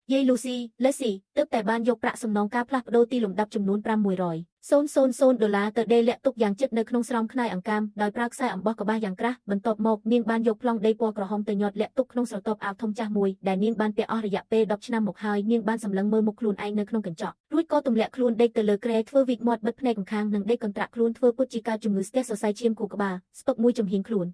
យាយ Lucy លេសស៊ីទើបតែបានយកប្រាក់សំណងការផ្លាស់ប្ដូរទីលំដាប់ចំនួន$500,000ទៅដេរលាក់ទុកយ៉ាងជិតនៅក្នុងស្រោមខ្នើយអង្កាមដោយប្រើខ្សែអំបោះកប្បាសយ៉ាងក្រាស់បន្ទាប់មកនាងបានយកប្លង់ដីពណ៌ក្រហមទៅញាត់លាក់ទុកក្នុងស្រទាប់អាវធំចាស់មួយដែលនាងបានពាក់អស់រយៈពេល10ឆ្នាំមកហើយនាងបានសម្លឹងមើលមុខខ្លួនឯងនៅក្នុងកញ្ចក់រួចក៏ទម្លាក់ខ្លួនដេកទៅលើគ្រែធ្វើវិកមាត់បិទភ្នែកម្ខាងនិងដេកកន្ត្រាក់ខ្លួនធ្វើពុតជាការជំងឺស្ទះសរសៃឈាមខួរក្បាលស្ពឹកមួយចំហៀងខ្លួ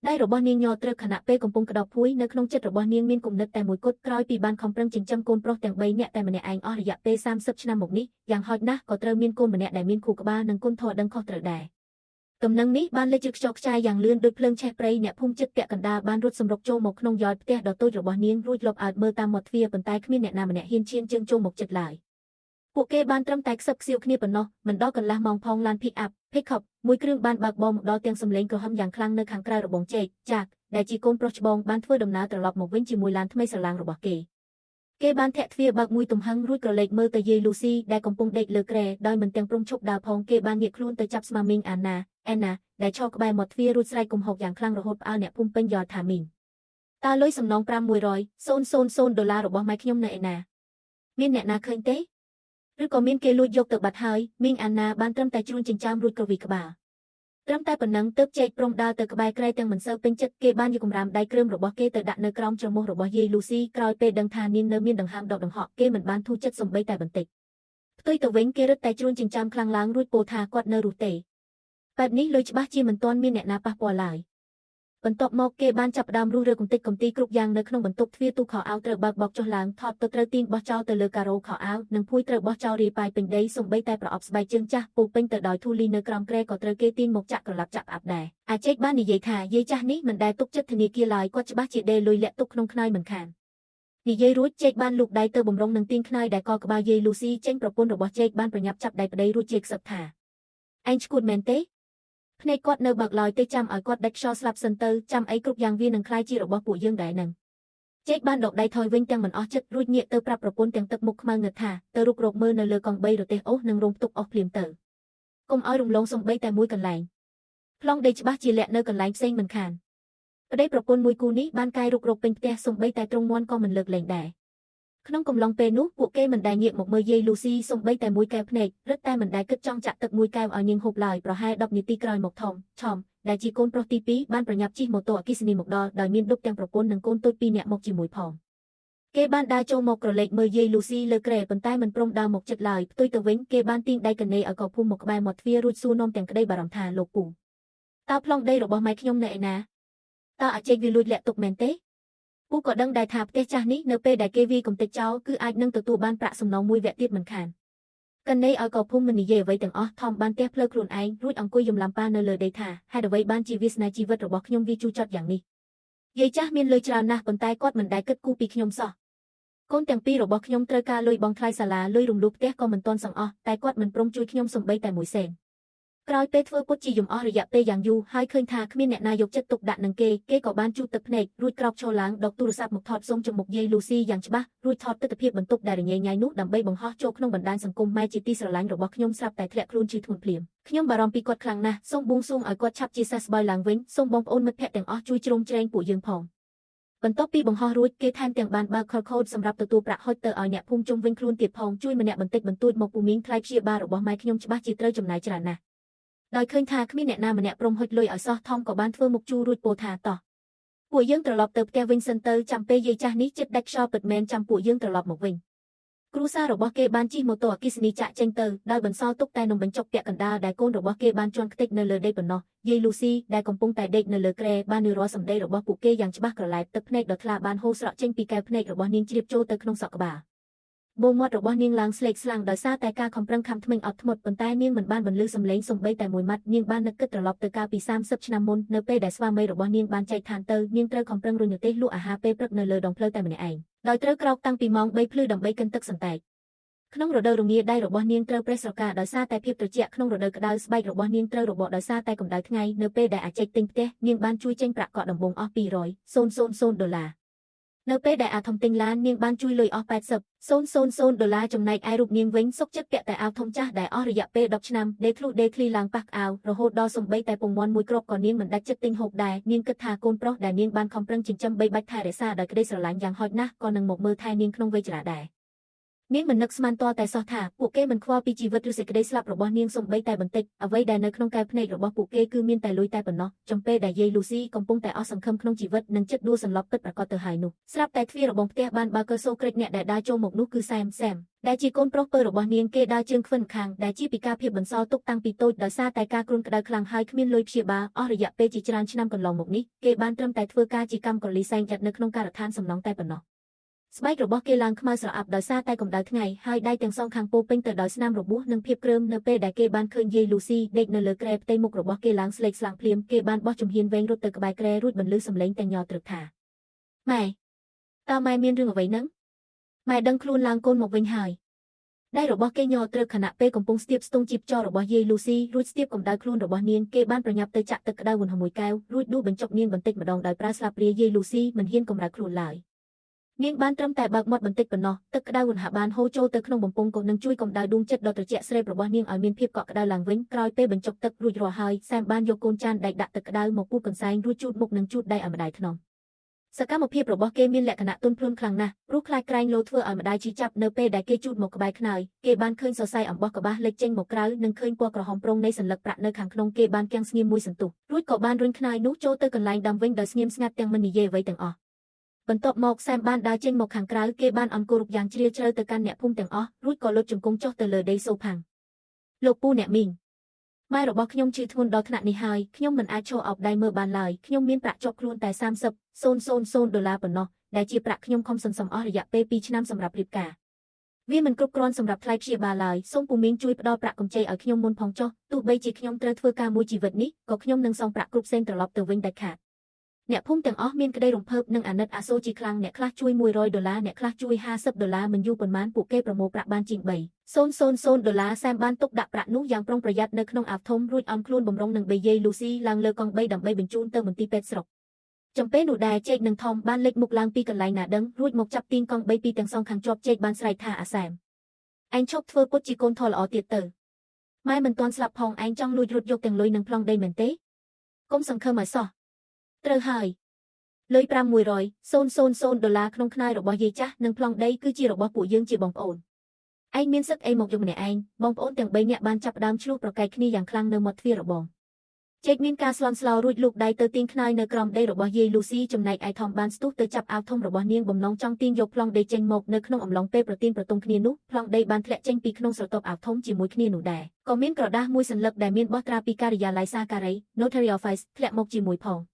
នដៃរបស់នាងញ័រត្រូវខណៈពេលកំពុងក្តោបភួយនៅក្នុងចិត្តរបស់នាងមានគំនិតតែមួយគត់ក្រោយពីបានខំប្រឹងចិញ្ចឹមកូនប្រុសទាំង3នាក់តែម្នាក់ឯងអស់រយៈពេល30ឆ្នាំមកនេះយ៉ាងហោចណាស់ក៏ត្រូវមានកូនម្នាក់ដែលមានខួរក្បាលនិងគុណធម៌ដឹងខុសត្រូវដែរដំណឹងនេះបានលេចខ្ចោខ្ចាយយ៉ាងលឿនដូចភ្លើងឆេះព្រៃអ្នកភូមិចិត្តពាក់កណ្ដាលបានរត់សម្រុកចូលមកក្នុងយ៉រផ្ទះដ៏តូចរបស់នាងរួចលបអើតមើលតាមមាត់ទ្វារប៉ុន្តែគ្មានអ្នកណាម្នាក់ហ៊ានឈានជើងចូលមកជិតឡើយពួកគេបានត្រឹមតែខ្សឹបខ្សៀវគ្នាប៉ុណ្ណោះមិនដល់កន្លះម៉ោងផងឡាន pick-up មួយគ្រឿងបានបើកបរមកដល់ទាំងសម្លេងក្រហមយ៉ាងខ្លាំងនៅខាងក្រៅរបងចេកចាក់ដែលជាកូនប្រុសច្បងបានធ្វើដំណើរត្រឡប់មកវិញជាមួយឡានថ្មីស្រឡាងរបស់គេបានធាក់ទ្វារបើកមួយទំហឹងរួចក្រឡេកមើលទៅយាយ Lucy ដែលកំពុងដេកលើគ្រែដោយមិនទាំងព្រមឈប់ដើរផងគេបានងាកខ្លួនទៅចាប់ស្មាមីងអាណាដែលឈរក្បែរមាត់ទ្វាររួចស្រែកគំហុកយ៉ាងខ្លាំងរហូតផ្អើលអ្នកភូមិពេញយល់ថាមីងតើលុយសំណង$500,000របស់ម៉ែខ្ញុំនៅឯណាមានអ្នកណាឃើញទេឬក៏មានគេលួចយកទៅបាត់ហើយមីងអាណាបានត្រឹមតែជ្រួញចិញ្ចើមរួចក្រវីក្បាលត្រឹមតែប៉ុណ្ណឹងទើបចេកព្រមដើរទៅក្បែរក្រែទាំងមិនសូវពេញចិត្តគេបានយកកម្រាមដៃគ្រើមរបស់គេទៅដាក់នៅក្រោមច្រមុះរបស់យាយ Lucy ក្រោយពេលដឹងថានាងនៅមានដង្ហើមដកដង្ហក់គេមិនបានធូរចិត្តសំបីតែបន្តិចផ្ទុយទៅវិញគេរឹតតែជ្រួញចិញ្ចើមខ្លាំងឡើងរួចពោលថាគាត់នៅរស់ទេបែបនេះលុយច្បាស់ជាមិនទាន់មានអ្នកណាប៉ះពាល់ឡើយបន្ទាប់មកគេបានចាប់ផ្ដើមរុះរើកំទេចកំទីគ្រប់យ៉ាងនៅក្នុងបន្ទប់ទ្វារទូខោអាវត្រូវបើកបោកចុះឡើងថតទៅត្រូវទាញបោះចោលទៅលើការ៉ូខោអាវនិងភួយត្រូវបោះចោលរាយប៉ាយពេញដីសូម្បីតែប្រអប់ស្បែកជើងចាស់ពោពេញទៅដោយធូលីនៅក្រោមគ្រែក៏ត្រូវគេទាញមកចាក់ក្រឡាប់ចាក់អាប់ដែរអាចេកបាននិយាយថាយាយចាស់នេះមិនដែលទុកចិត្តធនាគារឡើយគាត់ច្បាស់ជាដេរលុយលាក់ទុកក្នុងខ្នើយមិនខាននិយាយរួចចេកបានលូកដៃទៅបំរុងនឹងទាញខ្នើយដែលកក្បាលយាយ Lucy ចេញប្រពន្ធរបស់ចេកបានប្រញាប់ចាប់ដៃប្តីរួចចេកសឹកថាឯងឈួតមែនទេភ្នែកគាត់នៅបើកឡើយទេចាំឲ្យគាត់ដាច់ខ្យល់ស្លាប់សិនទៅចាំអីគ្រប់យ៉ាងវានឹងក្លាយជារបស់ពួកយើងដែរនឹងចេកបានដកដៃថយវិញទាំងមិនអស់ចិត្តរួចងាកទៅប្រាប់ប្រពន្ធទាំងទឹកមុខខ្មៅងឹតថាទៅរុករកមើលនៅលើកង់3រទេះអូសនិងរោងផ្ទុកអស់ភ្លាមទៅកុំឲ្យរំលងសំបីតែមួយកន្លែងប្លង់ដីច្បាស់ជាលាក់នៅកន្លែងផ្សេងមិនខានប្តីប្រពន្ធមួយគូនេះបានកាយរុករកពេញផ្ទះសំបីតែទ្រង់មាន់ក៏មិនលើកលែងដែរក្នុងកំឡុងពេលនោះពួកគេមិនដែលងាកមកមើលយាយ Lucy សំបីតែមួយកែវភ្នែករឹតតែមិនដែលគិតចង់ចាក់ទឹកមួយកែវឲ្យនាងហូបឡើយប្រហែល10នាទីក្រោយមកថមដែលជាកូនប្រុសទី2បានប្រញាប់ជិះម៉ូតូអគ្គិសនីមកដល់ដោយមានឌុបទាំងប្រពន្ធនិងកូនតូច2នាក់មកជាមួយផងគេបានដើរចូលមកក្រឡេកមើលយាយ Lucy លើគ្រែប៉ុន្តែមិនព្រមដើរមកជិតឡើយផ្ទុយទៅវិញគេបានទាញដៃកណេឲ្យកោភូមិមកក្បែរមាត់ទ្វាររួចសួរនាំទាំងក្តីបារម្ភថាលោកពូតើប្លង់ដីរបស់ម៉ែខ្ញុំនៅឯណាតើអាចេកវាលួចលាក់ទុកមែនទេពូក៏ដឹងដែរថាផ្ទះចាស់នេះនៅពេលដែលគេវាយកំទេចចោលគឺអាចនឹងទទួលបានប្រាក់សំណងមួយវគ្គទៀតមិនខានកណេឲ្យកោភូមិមិននិយាយអ្វីទាំងអស់ថមបានទះផ្លូវខ្លួនឯងរួចអង្គុយយំឡំប៉ានៅលើដីថាហេតុអ្វីបានជាវាសនាជីវិតរបស់ខ្ញុំវាជូរចត់យ៉ាងនេះយាយចាស់មានលុយច្រើនណាស់ប៉ុន្តែគាត់មិនដែលគិតគូរពីខ្ញុំសោះកូនទាំងពីររបស់ខ្ញុំត្រូវការលុយបង់ថ្លៃសាលាលុយរំលោភផ្ទះក៏មិនទាន់សងអស់តែគាត់មិនព្រមជួយខ្ញុំសំបីតែ1សេនក្រោយពេលធ្វើពុតជាយំអស់រយៈពេលយ៉ាងយូរហើយឃើញថាគ្មានអ្នកណាយកចិត្តទុកដាក់នឹងគេក៏បានជូតទឹកភ្នែករួចក្រោកឈរឡើងដកទូរស័ព្ទមកថតសូមចំមុខយាយ Lucy យ៉ាងច្បាស់រួចថតទិដ្ឋភាពបន្ទប់ដែលរញ៉េញ៉ៃនោះដើម្បីបង្ហោះចូលក្នុងបណ្ដាញសង្គមម៉ែជាទីស្រឡាញ់របស់ខ្ញុំស្រាប់តែធ្លាក់ខ្លួនជឿធ្ងន់ភ្លាមខ្ញុំបារម្ភពីគាត់ខ្លាំងណាស់សូមបួងសួងឲ្យគាត់ឆាប់ជាសះស្បើយឡើងវិញសូមបងប្អូនមិត្តភ័ក្តិទាំងអស់ជួយជ្រោមជ្រែងពួកយើងផងបន្ទាប់ពីបង្ហោះរួចគេថែមទាំងបានបើក QR Code សម្រាប់ទទួលប្រាក់ហុចទៅឲ្យអ្នកភូមិជុំវិញខ្លួនទៀតផងជួយម្នាក់បន្តិចបន្តួចមកពូមីងថ្លៃព្យាបាលរបស់ម៉ែខ្ញុំច្បាស់ជាត្រូវចំណាយច្រើនណាស់ដោយឃើញថាគ្មានអ្នកណាម្នាក់ព្រមហុចលុយឲ្យសោះថមក៏បានធ្វើមុខជូររួចពោលថាតោះពួកយើងត្រឡប់ទៅផ្ទះវិញសិនទៅចាំពេលយាយចាស់នេះចិត្តដាច់ខ្យល់ពិតមែនចាំពួកយើងត្រឡប់មកវិញគ្រួសាររបស់គេបានជិះម៉ូតូអគ្គិសនីចាក់ចេញទៅដោយបន្សល់ទុកតែនំបញ្ចុកពាក់កណ្ដាលដែលកូនរបស់គេបានជន់ខ្ទេចនៅលើដីប៉ុណ្ណោះយាយ Lucy ដែលកំពុងតែដេកនៅលើគ្រែបាននិយាយរាល់សម្ដីរបស់ពួកគេយ៉ាងច្បាស់ក្រឡែតទឹកភ្នែកដ៏ថ្លាបានហូរស្រក់ចេញពីកែវភ្នែករបស់នាងជ្រាបចូលទៅក្នុងសក់ក្បាលបូមាត់របស់នាងឡើងស្លេកស្លាំងដោយសារតែការខំប្រឹងខំធ្មេញអត់ធ្មត់ប៉ុន្តែនាងមិនបានបន្លឺសំឡេងសំបីតែមួយម៉ាត់នាងបាននឹកគិតត្រឡប់ទៅកាលពី30ឆ្នាំមុននៅពេលដែលស្វាមីរបស់នាងបានចែកឋានទៅនាងត្រូវខំប្រឹងរុញរទេះលក់អាហារពេលព្រឹកនៅលើដងផ្លូវតែម្នាក់ឯងដោយត្រូវក្រោកតាំងពីម៉ោង3ភ្លឺដើម្បីកិនទឹកសន្តែកក្នុងរដូវរងាដៃរបស់នាងត្រូវប្រេះស្រកាដោយសារតែភាពត្រជាក់ក្នុងរដូវក្តៅស្បែករបស់នាងត្រូវរបកដោយសារតែកម្ដៅថ្ងៃនៅពេលដែលអាចេកទិញផ្ទះនាងបានជួយចេញប្រាក់កក់ដំបូងអស់$200,000 នៅពេលដែលអាធំទិញឡាននាងបានជួយលុយអស់$80,000ចំណែកឯរូបនាងវិញសុកចិត្តពាក់តែអាវធំចាស់ដែលអស់រយៈពេល10ឆ្នាំដេឃ្លីឡើងប៉ះអាវរហូតដល់សំបីតែពងមាន់មួយគ្រាប់ក៏នាងមិនដាច់ចិត្តទិញហូបដែរនាងគិតថាកូនប្រុសដែលនាងបានខំប្រឹងចិញ្ចឹមបីបាច់ថែរក្សាដោយក្តីស្រឡាញ់យ៉ាងហោចណាស់ក៏នឹងមកមើលថែនាងក្នុងវ័យចរាដែរនាងមិននឹកស្មានទាល់តែសោះថាពួកគេមិនខ្វល់ពីជីវិតឬសេចក្តីស្លាប់របស់នាងសូម្បីតែបន្តិចអ្វីដែលនៅក្នុងកែវភ្នែករបស់ពួកគេគឺមានតែលុយតែប៉ុណ្ណោះចំពេលដែលយាយលូស៊ីកំពុងតែអស់សង្ឃឹមក្នុងជីវិតនិងចិត្តដួលសន្លប់ពិតប្រាកដទៅហើយនោះស្រាប់តែទ្វាររបងផ្ទះបានបើកសូក្រិចអ្នកដែលដើរចូលមកនោះគឺសែមដែលជាកូនប្រុសពៅរបស់នាងគេដើរជើងខ្វិនខាងដែលជាពីការភាពបន្សល់ទុកតាំងពីតូចដោយសារតែការគ្រុនក្តៅខ្លាំងហើយគ្មានលុយព្យាបាលអស់រយៈពេលជាច្រើនឆ្នាំកន្លងមកនេះគេបានត្រឹមតែធ្វើការជាកម្មករលីសែងចាត់នៅក្នុងការដ្ឋានសំណង់តែប៉ុណ្ណោះស្បែករបស់គេឡើងខ្មៅស្រអាប់ដោយសារតែកម្ដៅថ្ងៃហើយដៃទាំងសងខាងពោពេញទៅដោយស្នាមរបួសនិងភាពគ្រើមនៅពេលដែលគេបានឃើញយាយលូស៊ីដេកនៅលើគ្រែផ្ទៃមុខរបស់គេឡើងស្លេកស្លាំងភ្លាមគេបានបោះជំហានវែងរត់ទៅក្បែរគ្រែរួចបន្លឺសំឡេងទាំងញ័រត្រឹកថាម៉ែតើម៉ែមានរឿងអ្វីនឹងម៉ែដឹងខ្លួនឡើងកូនមកវិញហើយដៃរបស់គេញ័រត្រឹកខណៈពេលកំពុងស្ទាបស្ទង់ជីបចររបស់យាយលូស៊ីរួចស្ទាបកម្ដៅខ្លួនរបស់នាងគេបានប្រញាប់ទៅចាក់ទឹកក្តៅវណ្ណមួយកែវរួចដួសបញ្ចុកនាងបន្តិចម្ដងដោយប្រើស្លាបព្រាយាយលូស៊ីមិនហ៊ានកម្រើកខ្លួនឡើយនាងបានត្រឹមតែបើកមាត់បន្តិចប៉ុណ្ណោះទឹកក្តៅវណ្ណបានហូរចូលទៅក្នុងបំពង់ក៏នឹងជួយកម្ដៅដួងចិត្តដ៏ត្រជាក់ស្រេបរបស់នាងឲ្យមានភាពកក់ក្ដៅឡើងវិញក្រោយពេលបញ្ចុកទឹករួចរាល់ហើយសែមបានយកកូនចានដែកដាក់ទឹកក្តៅមកពូតកន្សែងរួចជូតមុខនិងជូតដៃឲ្យម្ដាយថ្នមសកម្មភាពរបស់គេមានលក្ខណៈទន់ភ្លន់ខ្លាំងណាស់ព្រោះខ្លាចក្រែងលោធ្វើឲ្យម្ដាយឈឺចាប់នៅពេលដែលគេជូតមកក្បែរខ្នើយគេបានឃើញសរសៃអំបោះកប្បាសលេចចេញមកក្រៅនិងឃើញពណ៌ក្រហមប្រងនៃសន្លឹកប្រាក់នៅខាងក្នុងគេបានគាំងស្ងៀមមួយសន្ទុះរួចក៏បានរុញខ្នើយនោះចូលទៅកន្លែងដាំវិញដោយស្ងៀមស្ងាត់ទាំងមិននិយាយអ្វីទាំងអស់បន្ទាប់មកសែមបានដើរចេញមកខាងក្រៅគេបានអង្គុយរូបយ៉ាងជ្រាលជ្រៅទៅកាន់អ្នកភូមិទាំងអស់រួចក៏លុតជង្គង់ចុះទៅលើដីសូផាំងលោកពូអ្នកមីងម៉ែរបស់ខ្ញុំឈឺធ្ងន់ដល់ថ្នាក់នេះហើយខ្ញុំមិនអាចឈរអោបដៃមើលបានឡើយខ្ញុំមានប្រាក់ជាប់ខ្លួនតែ$30,000ប៉ុណ្ណោះដែលជាប្រាក់ខ្ញុំខំសន្សំអស់រយៈពេល2ឆ្នាំសម្រាប់រៀបការវាមិនគ្រប់គ្រាន់សម្រាប់ថ្លៃព្យាបាលឡើយសូមពូមីងជួយផ្ដល់ប្រាក់កម្ចីឲ្យខ្ញុំមុនផងចុះទោះបីជាខ្ញុំត្រូវធ្វើការមួយជីវិតនេះក៏ខ្ញុំនឹងសងប្រាក់គ្រប់ផ្សេងត្រឡប់ទៅវិញដាច់ខាតអ្នកភូមិទាំងអស់មានក្តីរំភើបនិងអាណិតអាសូរជាខ្លាំងអ្នកខ្លះជួយ$100អ្នកខ្លះជួយ$50មិនយូរប៉ុន្មានពួកគេប្រមូលប្រាក់បានជាង$3,000សែមបានទុកដាក់ប្រាក់នោះយ៉ាងប្រុងប្រយ័ត្ននៅក្នុងអាវធំរួចអន់ខ្លួនបំរុងនឹងបីយាយលូស៊ីឡើងលើកង់3ដើម្បីបញ្ជូនទៅមន្ទីរពេទ្យស្រុកចំពេលនោះដែរចេកនិងថមបានលេចមុខឡើងពីកន្លែងណាដឹងរួចមកចាប់ទាញកង់3ពីទាំងសងខាងជាប់ចេកបានស្រែកថាអាសែមឯងឈប់ធ្វើពុតជាកូនធរល្អទៀតទៅម៉ែមិនទាន់ស្លាប់ផងឯងចង់លួចរត់យកទាំងលុយនិងប្លង់ដីមែនទេកុំសង្ឃឹមឲ្យសោះត្រូវហើយលុយ$500,000ក្នុងខ្នើយរបស់យាយចាស់និងប្លង់ដីគឺជារបស់ពួកយើងជាបងប្អូនឯងមានសិទ្ធិអីមកយកម្នាក់ឯងបងប្អូនទាំង3នាក់បានចាប់ផ្ដើមឆ្លោះប្រកែកគ្នាយ៉ាងខ្លាំងនៅមាត់ទ្វាររបងចេកមានការស្លន់ស្លោរួចលូកដៃទៅទាញខ្នើយនៅក្រោមដីរបស់យាយលូស៊ីចំណែកឯថមបានស្ទុះទៅចាប់អាវធំរបស់នាងបំណងចង់ទាញយកប្លង់ដីចេញមកនៅក្នុងអំឡុងពេលប្រទានប្រទង់គ្នានោះប្លង់ដីបានធ្លាក់ចេញពីក្នុងស្រទាប់អាវធំជាមួយគ្នានោះដែរក៏មានក្រដាសមួយសន្លឹកដែលមានបោះត្រាពីការិយាល័យសាការី Notary Office ធ្លាក់មកជាមួយផ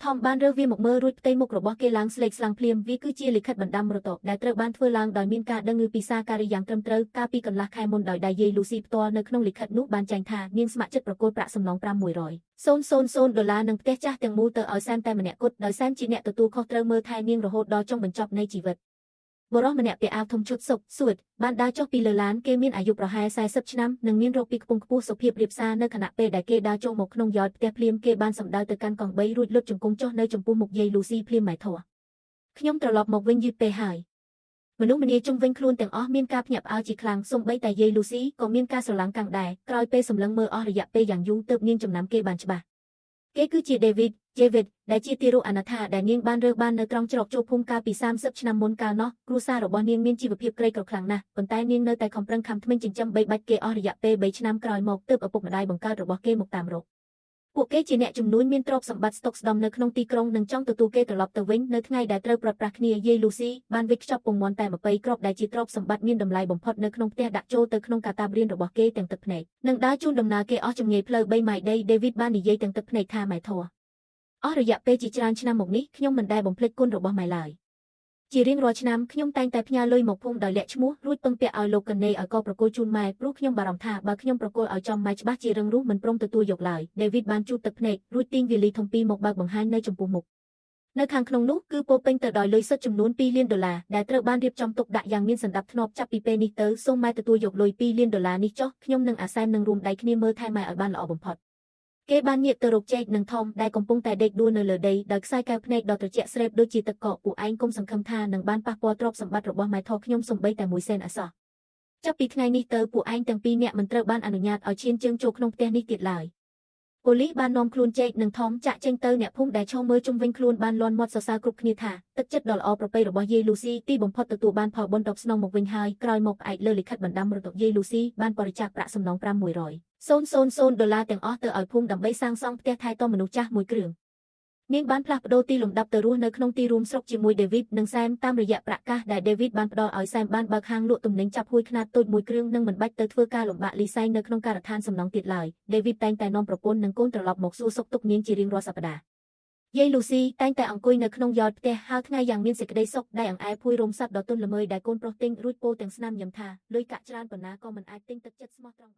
ងថមបានរើសវាមកមើលរួចផ្ទៃមុខរបស់គេឡើងស្លេកស្លាំងភ្លាមវាគឺជាលិខិតបណ្ដាំរតកដែលត្រូវបានធ្វើឡើងដោយមានការដឹងឮពីសាការីយ៉ាងត្រឹមត្រូវកាលពីកន្លះខែមុនដោយយាយលូស៊ីផ្ទាល់នៅក្នុងលិខិតនោះបានចែងថានាងស្ម័គ្រចិត្តប្រគល់ប្រាក់សំណង$500,000និងផ្ទះចាស់ទាំងមូលទៅឲ្យសែមតែម្នាក់គត់ដោយសែមជាអ្នកទទួលខុសត្រូវមើលថែនាងរហូតដល់ចុងបញ្ចប់នៃជីវិតបុរសម្នាក់ពាក់អាវធំឈុតសុកសួតបានដើរចុះពីលើឡានគេមានអាយុប្រហែល40ឆ្នាំនិងមានរោគពីខ្ពង់ខ្ពស់សុភាពរាបសារនៅខណៈពេលដែលគេដើរចូលមកក្នុងយ៉តផ្ទះភ្លាមគេបានសម្ដៅទៅកាន់កង់3រួចលុតជង្គង់ចុះនៅចំពោះមុខយាយលូស៊ីភ្លាមម៉ែធัวខ្ញុំត្រឡប់មកវិញយឺតពេលហើយមនុស្សម្នាជុំវិញខ្លួនទាំងអស់មានការភ្ញាក់ផ្អើលជាខ្លាំងសូម្បីតែយាយលូស៊ីក៏មានការស្រឡាំងកាំងដែរក្រោយពេលសម្លឹងមើលអស់រយៈពេលយ៉ាងយូរទើបនាងចំណាំគេបានច្បាស់គេគឺជា David ដែលជាទារកអនាថាដែលនាងបានរើសបាននៅត្រង់ច្រកចូលភូមិកាលពី30ឆ្នាំមុនកាលនោះគ្រួសាររបស់នាងមានជីវភាពក្រីក្រខ្លាំងណាស់ប៉ុន្តែនាងនៅតែខំប្រឹងខំធ្មេញចិញ្ចឹមបីបាច់គេអស់រយៈពេល3ឆ្នាំក្រោយមកទើបឪពុកម្ដាយបង្កើតរបស់គេមកតាមរកពួកគេជាអ្នកជំនួញមានទ្រព្យសម្បត្តិស្តុកស្ដម្ភនៅក្នុងទីក្រុងនិងចង់ទទួលគេត្រឡប់ទៅវិញនៅថ្ងៃដែលត្រូវប្រត់ប្រាស់គ្នាយាយលូស៊ីបានវិចខ្ចប់ពងមាន់តែ20គ្រាប់ដែលជាទ្រព្យសម្បត្តិមានតម្លៃបំផុតនៅក្នុងផ្ទះដាក់ចូលទៅក្នុងកាតាបរៀនរបស់គេទាំងទឹកភ្នែកនិងដើរជូនដំណើរគេអស់ចម្ងាយផ្លូវ3ម៉ាយដី David បាននិយាយទាំងទឹកភ្នែកថាម៉ែធរអស់រយៈពេលជាច្រើនឆ្នាំមកនេះខ្ញុំមិនដែលបំភ្លេចគុណរបស់ម៉ែឡើយជារៀងរាល់ឆ្នាំខ្ញុំតែងតែផ្ញើលុយមកភូមិដោយលាក់ឈ្មោះរួចពឹងពាក់ឲ្យលោកកណេឲ្យកប្រគល់ជូនម៉ែព្រោះខ្ញុំបារម្ភថាបើខ្ញុំប្រគល់ឲ្យចំម៉ែច្បាស់ជារឹងរូសមិនព្រមទទួលយកឡើយ David បានជូតទឹកភ្នែករួចទាញវាលីធំពីរមកបើកបង្ហាញនៅចំពោះមុខនៅខាងក្នុងនោះគឺពោពេញទៅដោយលុយសុទ្ធចំនួន$2លានដែលត្រូវបានរៀបចំទុកដាក់យ៉ាងមានសណ្ដាប់ធ្នាប់ចាប់ពីពេលនេះទៅសូមម៉ែទទួលយកលុយ$2លាននេះចុះខ្ញុំនិងអាសែមនឹងរួមដៃគ្នាមើលថែម៉ែឲ្យបានល្អបំផុត គេបានងាកទៅរកចេកនិងថមដែលកំពុងតែដេកដួលនៅលើដីដោយខ្សែកែវភ្នែកដ៏ត្រជាក់ស្រេបដូចជាទឹកកកពួកឯងកុំសង្ឃឹមថានឹងបានប៉ះពាល់ទ្រព្យសម្បត្តិរបស់ម៉ែធខ្ញុំសូម្បីតែមួយសេនអសោះចាប់ពីថ្ងៃនេះទៅពួកឯងទាំងពីរនាក់មិនត្រូវបានអនុញ្ញាតឲ្យឈានជើងចូលក្នុងផ្ទះនេះទៀតឡើយប៉ូលីសបាននាំខ្លួនចេកនិងថមចាក់ចេញទៅអ្នកភូមិដែលឈរមើលជុំវិញខ្លួនបានលាន់មាត់សរសើរគ្រប់គ្នាថាទឹកចិត្តដ៏ល្អប្រពៃរបស់យាយលូស៊ីទីបំផុតទទួលបានផលបុណ្យតបស្នងមកវិញហើយក្រោយមកផ្អែកលើលិខិតបណ្ដាំរបស់យាយលូស៊ីបានបរិច្ចាគប្រាក់សំណង$500,000ទាំងអស់ទៅឲ្យភូមិដើម្បីសាងសង់ផ្ទះថែទាំមនុស្សចាស់មួយគ្រឿងនាងបានផ្លាស់ប្ដូរទីលំដាប់ទៅរស់នៅក្នុងទីរួមស្រុកជាមួយដេវីតនិងសែមតាមរយៈប្រាក់កាសដែលដេវីតបានផ្ដល់ឲ្យសែមបានបើកហាងលក់ទំនិញចាប់ហួយខ្នាតតូចមួយគ្រឿងនិងមិនបាច់ទៅធ្វើការលំបាកលីសែងនៅក្នុងការដ្ឋានសំណង់ទៀតឡើយដេវីតតែងតែនាំប្រពន្ធនិងកូនត្រឡប់មកសួរសុខទុក្ខនាងជារៀងរាល់សប្តាហ៍យាយលូស៊ីតែងតែអង្គុយនៅក្នុងយ៉រផ្ទះហើរថ្ងៃយ៉ាងមានសេចក្តីសុខដែលអង្អែលភួយរោមសត្វដ៏ទន់ល្មើយដែលកូនប្រុសទិញរួចពោលទាំងស្នាមញឹមថាលុយកាក់ច្រើនប៉ុណ្ណាក៏មិនអាចទិញទឹកចិត្តស្មោះត្រង់បាន